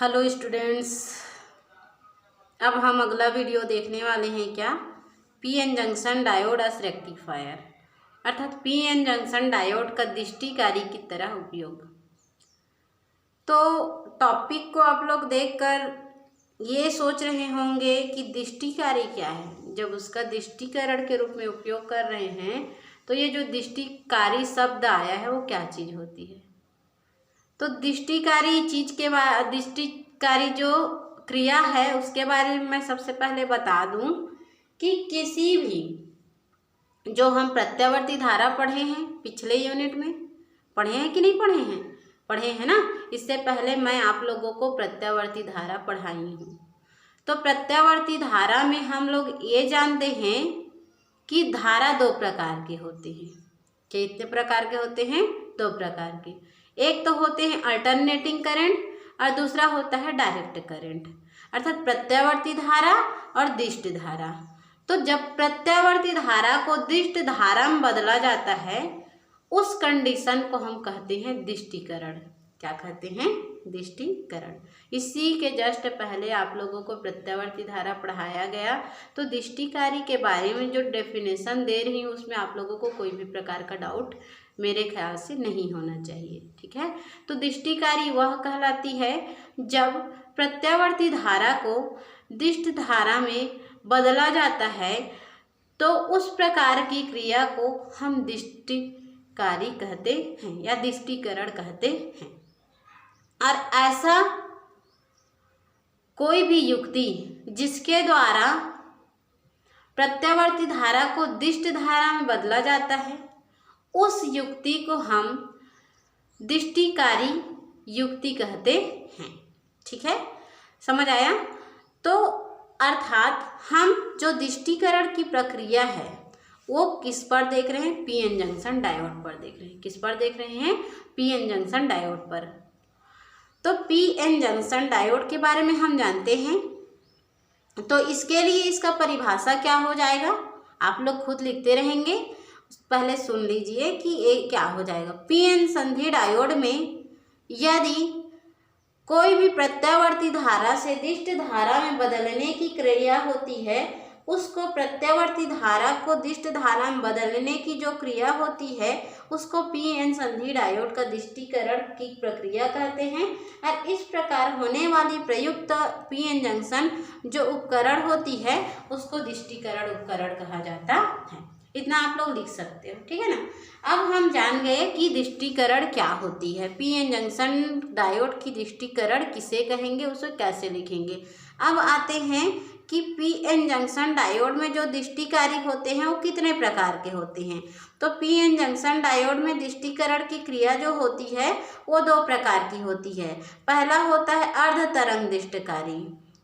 Hello students, अब हम अगला वीडियो देखने वाले हैं क्या, पीएन जंक्शन डायोड अस रेक्टिफायर अर्थात पीएन जंक्शन डायोड का दृष्टिकारी की तरह उपयोग। तो टॉपिक को आप लोग देखकर ये सोच रहे होंगे कि दृष्टिकारी क्या है। जब उसका दृष्टिकरण के रूप में उपयोग कर रहे हैं तो ये जो दृष्टिकारी शब्द आया है वो क्या चीज़ होती है। तो दृष्टिकारी चीज के बाद दृष्टिकारी जो क्रिया है उसके बारे में मैं सबसे पहले बता दूं कि किसी भी जो हम प्रत्यावर्ती धारा पढ़े हैं पिछले यूनिट में, पढ़े हैं कि नहीं पढ़े हैं ना। इससे पहले मैं आप लोगों को प्रत्यावर्ती धारा पढ़ाई हूँ। तो प्रत्यावर्ती धारा में हम लोग ये जानते हैं कि धारा दो प्रकार के होते हैं। कितने प्रकार के होते हैं? दो प्रकार के। एक तो होते हैं अल्टरनेटिंग करंट और दूसरा होता है डायरेक्ट करंट अर्थात प्रत्यावर्ती धारा और दिष्ट धारा। तो जब प्रत्यावर्ती धारा को दिष्ट धारा में बदला जाता है उस कंडीशन को हम कहते हैं दृष्टिकरण। क्या कहते हैं? दृष्टिकरण। इसी के जस्ट पहले आप लोगों को प्रत्यावर्ती धारा पढ़ाया गया। तो दृष्टिकारी के बारे में जो डेफिनेशन दे रही हूँ उसमें आप लोगों को कोई भी प्रकार का डाउट मेरे ख्याल से नहीं होना चाहिए, ठीक है। तो दृष्टिकारी वह कहलाती है जब प्रत्यावर्ती धारा को दिष्ट धारा में बदला जाता है तो उस प्रकार की क्रिया को हम दृष्टिकारी कहते हैं या दृष्टिकरण कहते हैं। और ऐसा कोई भी युक्ति जिसके द्वारा प्रत्यावर्ती धारा को दिष्ट धारा में बदला जाता है उस युक्ति को हम दृष्टिकारी युक्ति कहते हैं, ठीक है। समझ आया? तो अर्थात हम जो दृष्टिकरण की प्रक्रिया है वो किस पर देख रहे हैं? पीएन जंक्शन डायोड पर देख रहे हैं। किस पर देख रहे हैं? पीएन जंक्शन डायोड पर। तो पीएन जंक्शन डायोड के बारे में हम जानते हैं। तो इसके लिए इसका परिभाषा क्या हो जाएगा आप लोग खुद लिखते रहेंगे, पहले सुन लीजिए कि ये क्या हो जाएगा। पीएन संधि डायोड में यदि कोई भी प्रत्यावर्ती धारा से दिष्ट धारा में बदलने की क्रिया होती है उसको प्रत्यावर्ती धारा को दिष्ट धारा में बदलने की जो क्रिया होती है उसको पीएन संधि डायोड का दृष्टिकरण की प्रक्रिया कहते हैं। और इस प्रकार होने वाली प्रयुक्त पीएन जंक्शन जो उपकरण होती है उसको दृष्टिकरण उपकरण कहा जाता है। इतना आप लोग लिख सकते हो, ठीक है ना। अब हम जान गए कि दृष्टिकरण क्या होती है। पीएन जंक्शन डायोड की दृष्टिकरण किसे कहेंगे, उसे कैसे लिखेंगे। अब आते हैं कि पीएन जंक्शन डायोड में जो दृष्टिकारी होते हैं वो कितने प्रकार के होते हैं। तो पीएन जंक्शन डायोड में दृष्टिकरण की क्रिया जो होती है वो दो प्रकार की होती है। पहला होता है अर्ध तरंग दृष्टिकारी।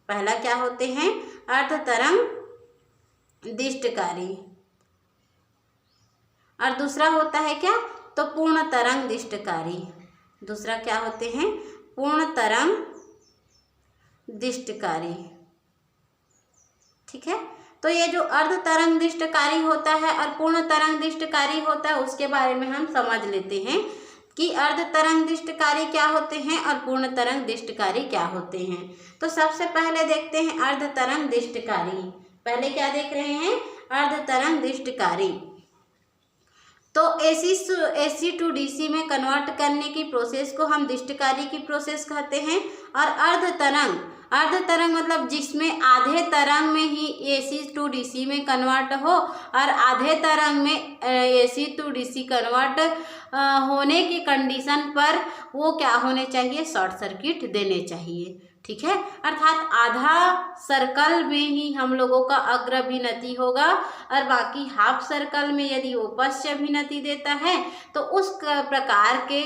पहला क्या होते हैं? अर्ध तरंग दृष्टिकारी। और दूसरा होता है क्या? तो पूर्ण तरंग दृष्टिकारी। दूसरा क्या होते हैं? पूर्ण तरंग दृष्टिकारी, ठीक है। तो ये जो अर्ध तरंग दृष्टिकारी होता है और पूर्ण तरंग दृष्टिकारी होता है उसके बारे में हम समझ लेते हैं कि अर्ध तरंग दृष्टिकारी क्या होते हैं और पूर्ण तरंग दृष्टिकारी क्या होते हैं। तो सबसे पहले देखते हैं अर्ध तरंग दृष्टिकारी। पहले क्या देख रहे हैं? अर्ध तरंग दृष्टिकारी। तो एसी टू डीसी में कन्वर्ट करने की प्रोसेस को हम दृष्टिकारी की प्रोसेस कहते हैं। और अर्ध तरंग मतलब जिसमें आधे तरंग में ही एसी टू डीसी में कन्वर्ट हो और आधे तरंग में एसी टू डीसी कन्वर्ट होने की कंडीशन पर वो क्या होने चाहिए? शॉर्ट सर्किट देने चाहिए, ठीक है। अर्थात आधा सर्कल में ही हम लोगों का अग्रभिनति होगा और बाकी हाफ सर्कल में यदि वो पश्च अभिनति देता है तो उस प्रकार के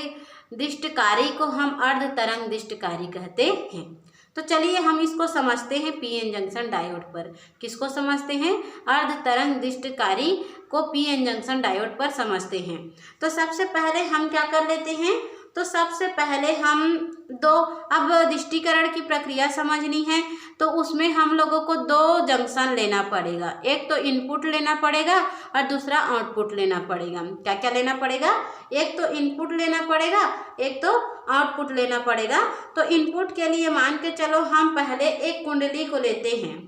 दृष्टिकारी को हम अर्ध तरंग दृष्टिकारी कहते हैं। तो चलिए हम इसको समझते हैं पीएन जंक्शन डायोड पर। किसको समझते हैं? अर्ध तरंग दृष्टिकारी को पीएन जंक्शन डायोड पर समझते हैं। तो सबसे पहले हम क्या कर लेते हैं? तो सबसे पहले हम अब दृष्टिकरण की प्रक्रिया समझनी है तो उसमें हम लोगों को दो जंक्शन लेना पड़ेगा। एक तो इनपुट लेना पड़ेगा और दूसरा आउटपुट लेना पड़ेगा। क्या क्या लेना पड़ेगा? एक तो इनपुट लेना पड़ेगा, एक तो आउटपुट लेना पड़ेगा। तो इनपुट के लिए मान के चलो हम पहले एक कुंडली को लेते हैं।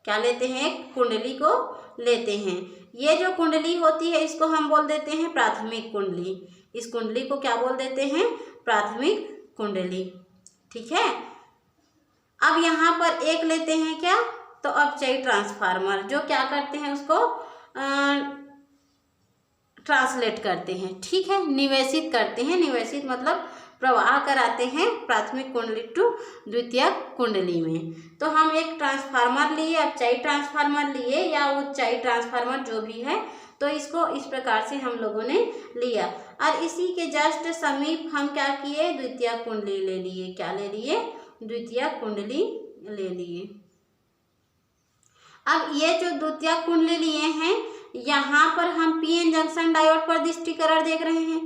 क्या लेते हैं? एक कुंडली को लेते हैं। ये जो कुंडली होती है इसको हम बोल देते हैं प्राथमिक कुंडली। इस कुंडली को क्या बोल देते हैं? प्राथमिक कुंडली। ठीक है। अब यहाँ पर एक लेते हैं क्या? तो अपचयी ट्रांसफार्मर, जो क्या करते हैं उसको ट्रांसलेट करते हैं। ठीक है, निवेशित करते हैं। निवेशित मतलब प्रवाह कराते हैं प्राथमिक कुंडली टू द्वितीय कुंडली में। तो हम एक ट्रांसफार्मर लिए, अपचयी ट्रांसफार्मर लिए या उच्चयी ट्रांसफार्मर जो भी है, तो इसको इस प्रकार से हम लोगों ने लिया और इसी के जस्ट समीप हम क्या किए? द्वितीय कुंडली ले लिए। क्या ले लिए? द्वितीय कुंडली ले लिए। अब ये जो द्वितीय कुंडली लिए हैं, यहाँ पर हम पीएन जंक्शन डायोड पर दृष्टिकरण देख रहे हैं।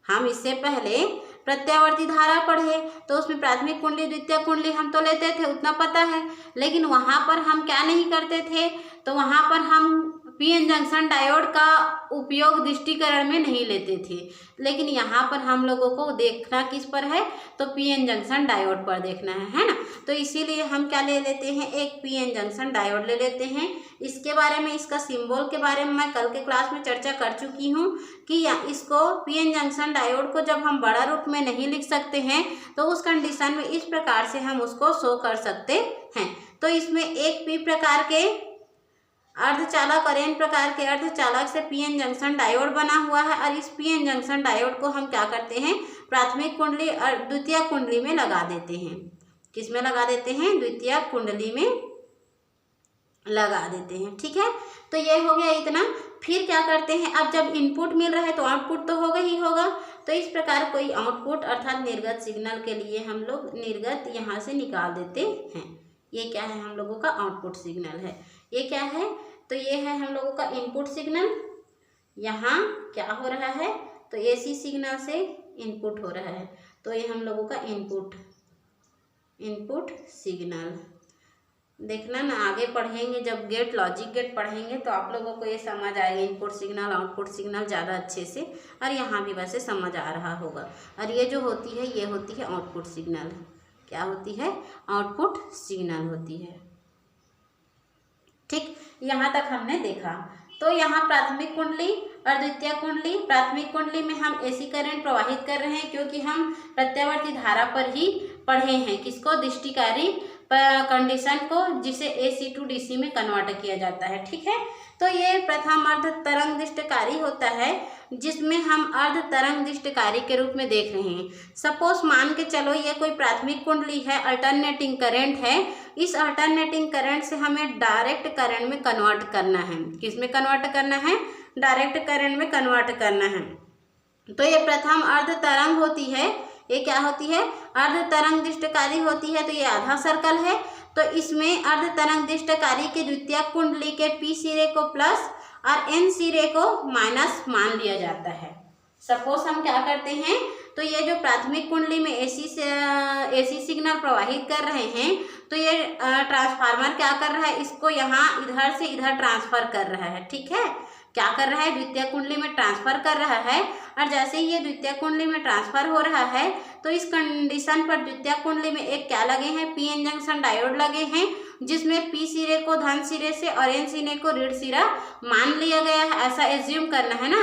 हम इससे पहले प्रत्यावर्ती धारा पढ़े तो उसमें प्राथमिक कुंडली द्वितीय कुंडली हम तो लेते थे, उतना पता है, लेकिन वहाँ पर हम क्या नहीं करते थे? तो वहाँ पर हम पीएन जंक्शन डायोड का उपयोग दृष्टिकरण में नहीं लेते थे। लेकिन यहाँ पर हम लोगों को देखना किस पर है? तो पीएन जंक्शन डायोड पर देखना है ना। तो इसीलिए हम क्या ले लेते हैं? एक पीएन जंक्शन डायोड ले लेते हैं। इसके बारे में, इसका सिंबल के बारे में मैं कल के क्लास में चर्चा कर चुकी हूँ कि इसको पीएन जंक्शन डायोड को जब हम बड़ा रूप में नहीं लिख सकते हैं तो उस कंडीशन में इस प्रकार से हम उसको शो कर सकते हैं। तो इसमें एक पी प्रकार के अर्धचालक और एन प्रकार के अर्धचालक से पीएन जंक्शन डायोड बना हुआ है और इस पीएन जंक्शन डायोड को हम क्या करते हैं? प्राथमिक कुंडली और द्वितीय कुंडली में लगा देते हैं। किस में लगा देते हैं? द्वितीय कुंडली में लगा देते हैं। ठीक है, तो ये हो गया इतना। फिर क्या करते हैं? अब जब इनपुट मिल रहा है तो आउटपुट तो होगा ही होगा। तो इस प्रकार कोई आउटपुट अर्थात निर्गत सिग्नल के लिए हम लोग निर्गत यहाँ से निकाल देते हैं। ये क्या है? हम लोगों का आउटपुट सिग्नल है। ये क्या है? तो ये है हम लोगों का इनपुट सिग्नल। यहाँ क्या हो रहा है? तो एसी सिग्नल से इनपुट हो रहा है, तो ये हम लोगों का इनपुट सिग्नल। देखना ना, आगे पढ़ेंगे जब गेट लॉजिक गेट पढ़ेंगे तो आप लोगों को ये समझ आएगा इनपुट सिग्नल आउटपुट सिग्नल ज़्यादा अच्छे से। और यहाँ भी वैसे समझ आ रहा होगा। और ये जो होती है ये होती है आउटपुट सिग्नल। क्या होती है? आउटपुट सिग्नल होती है। ठीक, यहाँ तक हमने देखा। तो यहाँ प्राथमिक कुंडली और द्वितीय कुंडली, प्राथमिक कुंडली में हम एसी करंट प्रवाहित कर रहे हैं क्योंकि हम प्रत्यावर्ती धारा पर ही पढ़े हैं। किसको? दृष्टिकारी कंडीशन को, जिसे एसी टू डीसी में कन्वर्ट किया जाता है। ठीक है, तो ये प्रथम अर्ध तरंग दृष्टिकारी होता है जिसमें हम अर्ध तरंग दृष्टिकारी के रूप में देख रहे हैं। सपोज मान के चलो ये कोई प्राथमिक कुंडली है, अल्टरनेटिंग करंट है। इस अल्टरनेटिंग करंट से हमें डायरेक्ट करंट में कन्वर्ट करना है। किस में कन्वर्ट करना है? डायरेक्ट करंट में कन्वर्ट करना है। तो ये प्रथम अर्ध तरंग होती है। ये क्या होती है? अर्ध तरंग दृष्टिकारी होती है। तो ये आधा सर्कल है। तो इसमें अर्ध तरंग दृष्टिकारी के द्वितीय कुंडली के पी सिरे को प्लस और एन सिरे को माइनस मान लिया जाता है। सपोज हम क्या करते हैं? तो ये जो प्राथमिक कुंडली में एसी सिग्नल प्रवाहित कर रहे हैं, तो ये ट्रांसफार्मर क्या कर रहा है? इसको यहाँ इधर से इधर ट्रांसफर कर रहा है। ठीक है, क्या कर रहा है? द्वितीय कुंडली में ट्रांसफर कर रहा है। और जैसे ही ये द्वितीय कुंडली में ट्रांसफर हो रहा है तो इस कंडीशन पर द्वितीय कुंडली में एक क्या लगे हैं? पीएन जंक्शन डायोड लगे हैं, जिसमें पी सिरे को धन सिरे से और एन सिरे को ऋण सिरा मान लिया गया है। ऐसा एज्यूम करना है ना,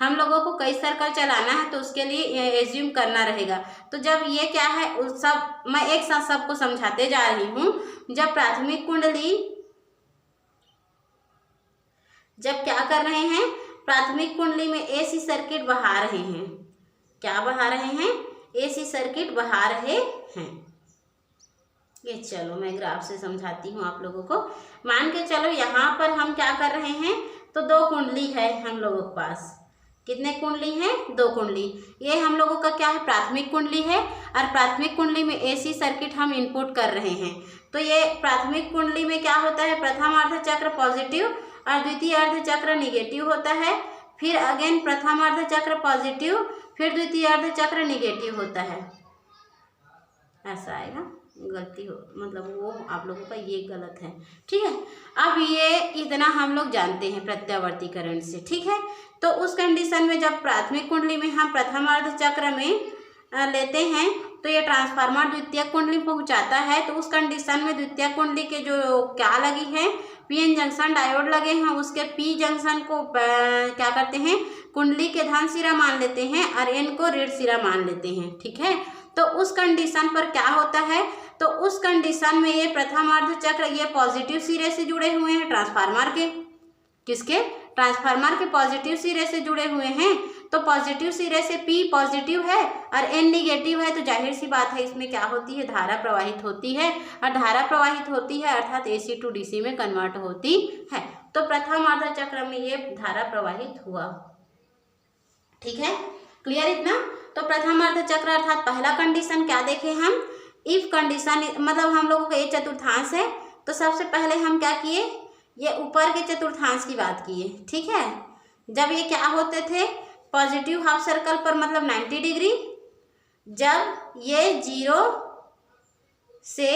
हम लोगों को कई सर्कल चलाना है तो उसके लिए एज्यूम करना रहेगा। तो जब ये क्या है, उस सब मैं एक साथ सबको समझाते जा रही हूँ। जब प्राथमिक कुंडली जब क्या कर रहे हैं? प्राथमिक कुंडली में एसी सर्किट बहा रहे हैं। क्या बहा रहे हैं? एसी सर्किट बहा रहे हैं। ये चलो मैं ग्राफ से समझाती हूँ आप लोगों को। मान के चलो यहाँ पर हम क्या कर रहे हैं? तो दो कुंडली है हम लोगों के पास। कितने कुंडली हैं? दो कुंडली। ये हम लोगों का क्या है? प्राथमिक कुंडली है। और प्राथमिक कुंडली में एसी सर्किट हम इनपुट कर रहे हैं। तो ये प्राथमिक कुंडली में क्या होता है? प्रथम अर्ध चक्र पॉजिटिव और द्वितीय अर्ध चक्र निगेटिव होता है। फिर अगेन प्रथम अर्ध चक्र पॉजिटिव, फिर द्वितीय अर्ध चक्र निगेटिव होता है, ऐसा आएगा, गलती हो मतलब वो आप लोगों का ये गलत है, ठीक है। अब ये इतना हम लोग जानते हैं प्रत्यावर्तीकरण से, ठीक है। तो उस कंडीशन में जब प्राथमिक कुंडली में हम प्रथम अर्ध चक्र में लेते हैं तो ये ट्रांसफार्मर द्वितीय कुंडली पहुंचाता है, तो उस कंडीशन में द्वितीय कुंडली के जो क्या लगी है, पीएन जंक्शन डायोड लगे हैं, उसके पी जंक्शन को क्या करते हैं, कुंडली के धन सिरा मान लेते हैं और एन को ऋण सिरा मान लेते हैं, ठीक है। तो उस कंडीशन पर क्या होता है, तो उस कंडीशन में ये प्रथम अर्ध चक्र ये पॉजिटिव सिरे से जुड़े हुए हैं ट्रांसफार्मर के, किसके, ट्रांसफार्मर के पॉजिटिव सिरे से जुड़े हुए हैं। तो पॉजिटिव सिरे से P पॉजिटिव है और N निगेटिव है, तो जाहिर सी बात है इसमें क्या होती है, धारा प्रवाहित होती है, और धारा प्रवाहित होती है अर्थात AC टू DC में कन्वर्ट होती है। तो प्रथम अर्ध चक्र में ये धारा प्रवाहित हुआ, ठीक है, क्लियर इतना। तो प्रथम अर्ध चक्र अर्थात पहला कंडीशन क्या देखे हम, इफ कंडीशन, मतलब हम लोगों का ये चतुर्थांश है, तो सबसे पहले हम क्या किए, ये ऊपर के चतुर्थांश की बात किए, ठीक है। जब ये क्या होते थे, पॉजिटिव हाफ सर्कल पर मतलब 90 डिग्री, जब ये 0 से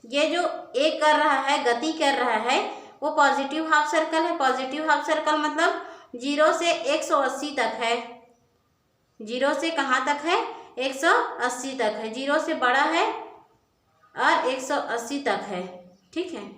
ये जो ए कर रहा है, गति कर रहा है, वो पॉजिटिव हाफ सर्कल है। पॉजिटिव हाफ सर्कल मतलब 0 से 180 तक है, 0 से कहाँ तक है, 180 तक है, 0 से बड़ा है और 180 तक है, ठीक है।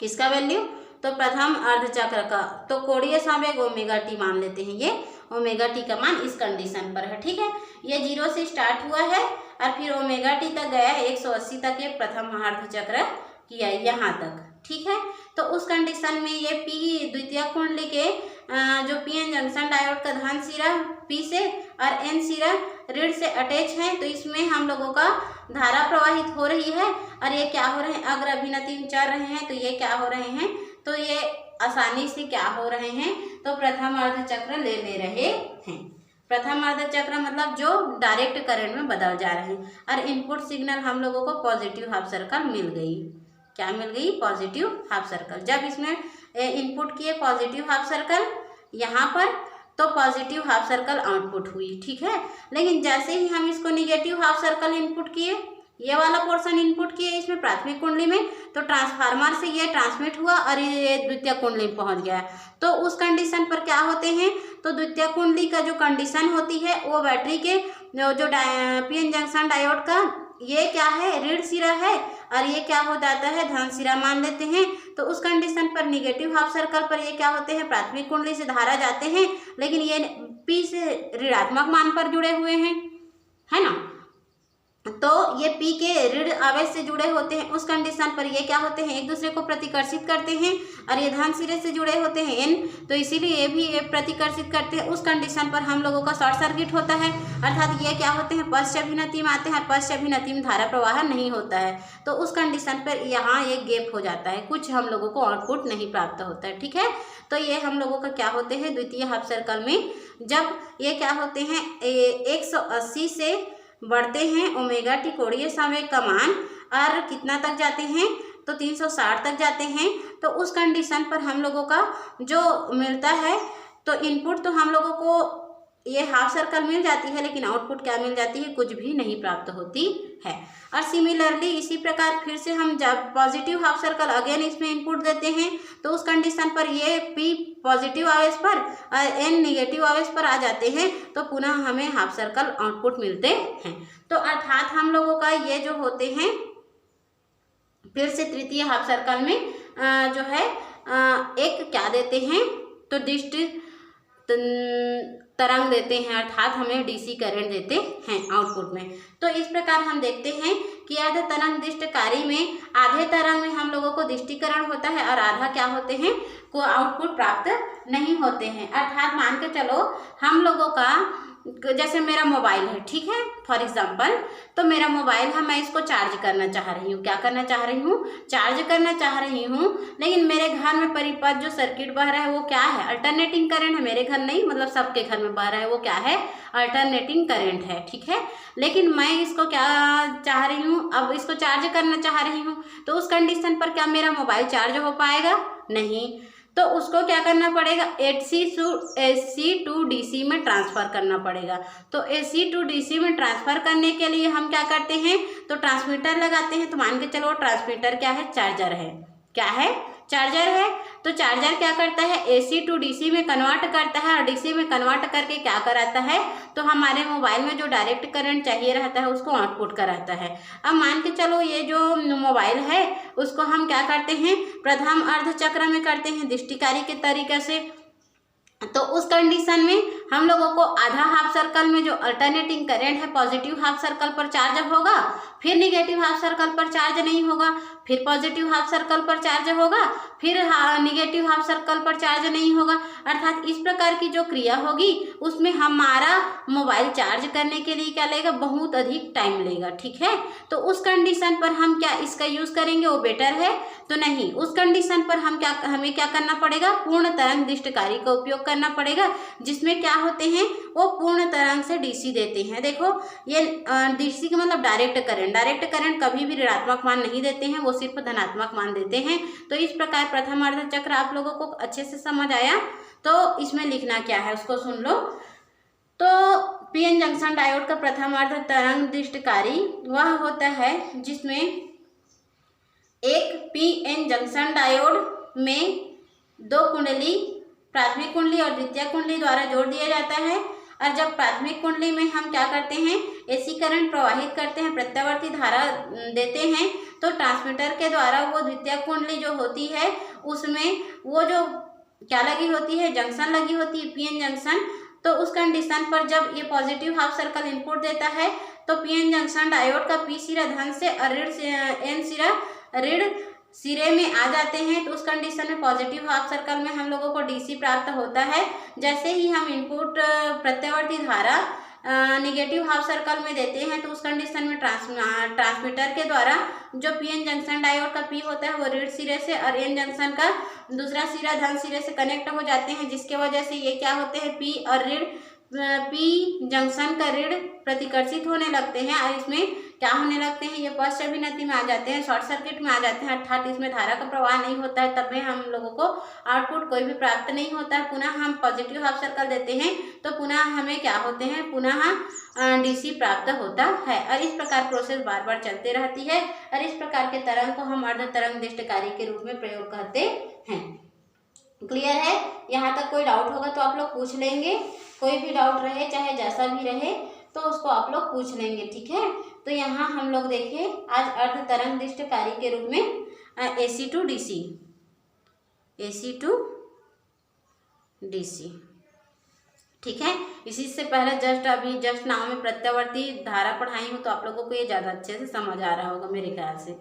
किसका वैल्यू, तो प्रथम अर्धचक्र का, तो कोणीय संवेग ओमेगा टी मान लेते हैं, ये ओमेगा टी का मान इस कंडीशन पर है, ठीक है। ये 0 से स्टार्ट हुआ है और फिर ओमेगा टी तक गया है, 180 तक ये प्रथम अर्धचक्र किया यहाँ तक, ठीक है। तो उस कंडीशन में ये पी द्वितीय कुंडली के जो पीएन जंक्शन डायोड का धन सिरा पी से और एन सिरा ऋण से अटैच है, तो इसमें हम लोगों का धारा प्रवाहित हो रही है और ये क्या हो रहे हैं, अग्र अभिनति में चल रहे हैं, तो ये क्या हो रहे हैं, तो ये आसानी से क्या हो रहे हैं, तो प्रथम अर्धचक्र ले रहे हैं। प्रथम अर्धचक्र मतलब जो डायरेक्ट करंट में बदल जा रहे हैं, और इनपुट सिग्नल हम लोगों को पॉजिटिव हाफ सर्कल मिल गई, क्या मिल गई, पॉजिटिव हाफ सर्कल। जब इसमें इनपुट किए पॉजिटिव हाफ सर्कल यहाँ पर, तो पॉजिटिव हाफ सर्कल आउटपुट हुई, ठीक है। लेकिन जैसे ही हम इसको निगेटिव हाफ सर्कल इनपुट किए, ये वाला पोर्शन इनपुट किए इसमें प्राथमिक कुंडली में, तो ट्रांसफार्मर से ये ट्रांसमिट हुआ और ये द्वितीय कुंडली में पहुंच गया। तो उस कंडीशन पर क्या होते हैं, तो द्वितीय कुंडली का जो कंडीशन होती है वो बैटरी के जो पीएन जंक्शन डायोड का ये क्या है, ऋण सिरा है, और ये क्या हो जाता है, धन सिरा मान लेते हैं। तो उस कंडीशन पर निगेटिव हाफ सर्कल पर ये क्या होते हैं, प्राथमिक कुंडली से धारा जाते हैं, लेकिन ये पी से ऋणात्मक मान पर जुड़े हुए हैं, है ना। तो ये पी के ऋण आवेश से जुड़े होते हैं, उस कंडीशन पर ये क्या होते हैं, एक दूसरे को प्रतिकर्षित करते हैं, और ये धन सिरे से जुड़े होते हैं एन, तो इसीलिए ये भी प्रतिकर्षित करते हैं। उस कंडीशन पर हम लोगों का शॉर्ट सर्किट होता है, अर्थात ये क्या होते हैं, पश्च अभिनति में आते हैं, पश्च अभिनति में धारा प्रवाह नहीं होता है। तो उस कंडीशन पर यहाँ एक गैप हो जाता है, कुछ हम लोगों को आउटपुट नहीं प्राप्त होता है, ठीक है। तो ये हम लोगों का क्या होते हैं, द्वितीय हाफ सर्कल में जब ये क्या होते हैं, 180 से बढ़ते हैं ओमेगा टी कोणीय संवेग का मान, और कितना तक जाते हैं, तो 360 तक जाते हैं। तो उस कंडीशन पर हम लोगों का जो मिलता है, तो इनपुट तो हम लोगों को ये हाफ सर्कल मिल जाती है, लेकिन आउटपुट क्या मिल जाती है, कुछ भी नहीं प्राप्त होती है। और सिमिलरली इसी प्रकार फिर से हम जब पॉजिटिव हाफ सर्कल अगेन इसमें इनपुट देते हैं, तो उस कंडीशन पर ये पी पॉजिटिव आवेश पर और एन निगेटिव आवेश पर आ जाते हैं, तो पुनः हमें हाफ सर्कल आउटपुट मिलते हैं। तो अर्थात हम लोगों का ये जो होते हैं, फिर से तृतीय हाफ सर्कल में जो है एक क्या देते हैं, तो दिष्ट तरंग देते हैं, अर्थात हमें डीसी करंट देते हैं आउटपुट में। तो इस प्रकार हम देखते हैं कि अर्ध तरंग दिष्टकारी में आधे तरंग में हम लोगों को दिष्टिकरण होता है और आधा क्या होते हैं, को आउटपुट प्राप्त नहीं होते हैं। अर्थात मान के चलो हम लोगों का जैसे मेरा मोबाइल है, ठीक है, फॉर एग्जांपल, तो मेरा मोबाइल है, मैं इसको चार्ज करना चाह रही हूँ, क्या करना चाह रही हूँ, चार्ज करना चाह रही हूँ, लेकिन मेरे घर में परिपथ जो सर्किट बह रहा है वो क्या है, अल्टरनेटिंग करंट है। मेरे घर नहीं, मतलब सबके घर में बह रहा है वो क्या है, अल्टरनेटिंग करंट है, ठीक है। लेकिन मैं इसको क्या चाह रही हूँ, अब इसको चार्ज करना चाह रही हूँ, तो उस कंडीशन पर क्या मेरा मोबाइल चार्ज हो पाएगा, नहीं। तो उसको क्या करना पड़ेगा, AC टू DC में ट्रांसफ़र करना पड़ेगा। तो AC टू DC में ट्रांसफ़र करने के लिए हम क्या करते हैं, तो ट्रांसमीटर लगाते हैं। तो मान के चलो ट्रांसमीटर क्या है, चार्जर है। क्या है, चार्जर है। तो चार्जर क्या करता है, AC टू DC में कन्वर्ट करता है और DC में कन्वर्ट करके क्या कराता है, तो हमारे मोबाइल में जो डायरेक्ट करंट चाहिए रहता है उसको आउटपुट कराता है। अब मान के चलो ये जो मोबाइल है उसको हम क्या करते हैं, प्रथम अर्ध चक्र में करते हैं दृष्टिकारी के तरीके से। तो उस कंडीशन में हम लोगों को आधा हाफ सर्कल में जो अल्टरनेटिंग करंट है पॉजिटिव हाफ सर्कल पर चार्ज होगा, फिर निगेटिव हाफ सर्कल पर चार्ज नहीं होगा, फिर पॉजिटिव हाफ सर्कल पर चार्ज होगा, फिर निगेटिव हाफ सर्कल पर चार्ज नहीं होगा। अर्थात इस प्रकार की जो क्रिया होगी उसमें हमारा मोबाइल चार्ज करने के लिए क्या लेगा, बहुत अधिक टाइम लेगा। ठीक है, तो उस कंडीशन पर हम क्या इसका यूज़ करेंगे, वो बेटर है तो नहीं। उस कंडीशन पर हमें क्या करना पड़ेगा, पूर्ण तरंग दृष्टिकारी का उपयोग करना पड़ेगा, जिसमें क्या होते हैं, वो पूर्ण तरंग से DC देते हैं। देखो ये DC का मतलब डायरेक्ट करंट कभी भी ऋणात्मक मान नहीं देते हैं, वो सिर्फ धनात्मक मान देते हैं। तो इस प्रकार प्रथम अर्ध चक्र आप लोगों को अच्छे से समझ आया। तो इसमें लिखना क्या है उसको सुन लो। तो PN जंक्शन डायोड का प्रथम अर्ध तरंग दृष्टिकारी वह होता है जिसमें एक PN जंक्शन डायोड में दो कुंडली, प्राथमिक कुंडली और द्वितीय कुंडली द्वारा जोड़ दिया जाता है। और जब प्राथमिक कुंडली में हम क्या करते हैं, AC करंट प्रवाहित करते हैं, प्रत्यावर्ती धारा देते हैं, तो ट्रांसमीटर के द्वारा वो द्वितीय कुंडली जो होती है उसमें वो जो क्या लगी होती है, जंक्शन लगी होती है, PN जंक्शन। तो उस कंडीशन पर जब ये पॉजिटिव हाफ सर्कल इनपुट देता है तो PN जंक्शन डायोड का P सिरा धन से और N सिरा ऋण सिरे में आ जाते हैं। तो उस कंडीशन में पॉजिटिव हाफ सर्कल में हम लोगों को DC प्राप्त होता है। जैसे ही हम इनपुट प्रत्यावर्ती धारा निगेटिव हाफ सर्कल में देते हैं तो उस कंडीशन में ट्रांसमीटर के द्वारा जो PN जंक्शन डायोड का P होता है वो ऋण सिरे से और N जंक्शन का दूसरा सिरा धन सिरे से कनेक्ट हो जाते हैं, जिसके वजह से ये क्या होते हैं, P और ऋण P जंक्शन का ऋण प्रतिकर्षित होने लगते हैं और इसमें क्या होने लगते हैं, ये पश्च अभिनति में आ जाते हैं, शॉर्ट सर्किट में आ जाते हैं। अर्थात इसमें धारा का प्रवाह नहीं होता है, तब में हम लोगों को आउटपुट कोई भी प्राप्त नहीं होता है। पुनः हम पॉजिटिव हाफ सर्कल देते हैं तो पुनः हमें क्या होते हैं, पुनः DC प्राप्त होता है। और इस प्रकार प्रोसेस बार बार चलते रहती है और इस प्रकार के तरंग को हम अर्ध तरंग दृष्टिकारी के रूप में प्रयोग करते हैं। क्लियर है? यहाँ तक कोई डाउट होगा तो आप लोग पूछ लेंगे, कोई भी डाउट रहे चाहे जैसा भी रहे तो उसको आप लोग पूछ लेंगे। ठीक है, तो यहाँ हम लोग देखें आज अर्ध तरंग दृष्टिकारी के रूप में AC टू DC। ठीक है, इसी से पहले जस्ट नाव में प्रत्यावर्ती धारा पढ़ाई हूँ तो आप लोगों को ये ज़्यादा अच्छे से समझ आ रहा होगा मेरे ख्याल से।